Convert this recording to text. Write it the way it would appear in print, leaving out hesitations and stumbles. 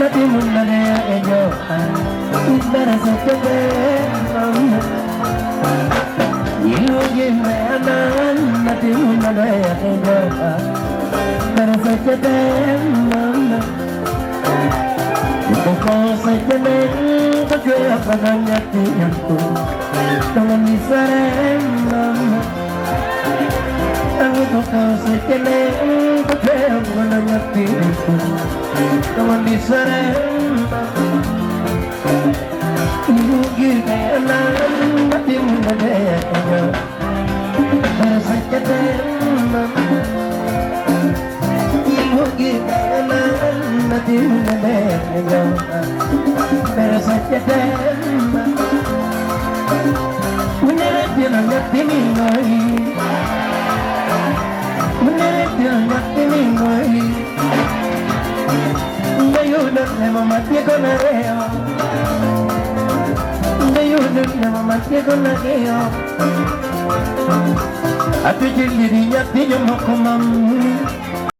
mati munare ejo Isbara sechete Ilugi meanan mati munare ejo Isbara sechete Koko sechete Kajwe apadanya tiyanku Tangan disarem Aku koko sechete Kajwe apadanya tiyanku Tangan disarem Ilugi meanan mati munare ejo Isbara sechete Ilugi meanan mati munare ejo Pero sechete Munere tiana ngati mingoi Munere tiana ngati mingoi Ndayudan nema mati konareo Ndayudan nema mati konareo Atu jiliri nyati nyomokumam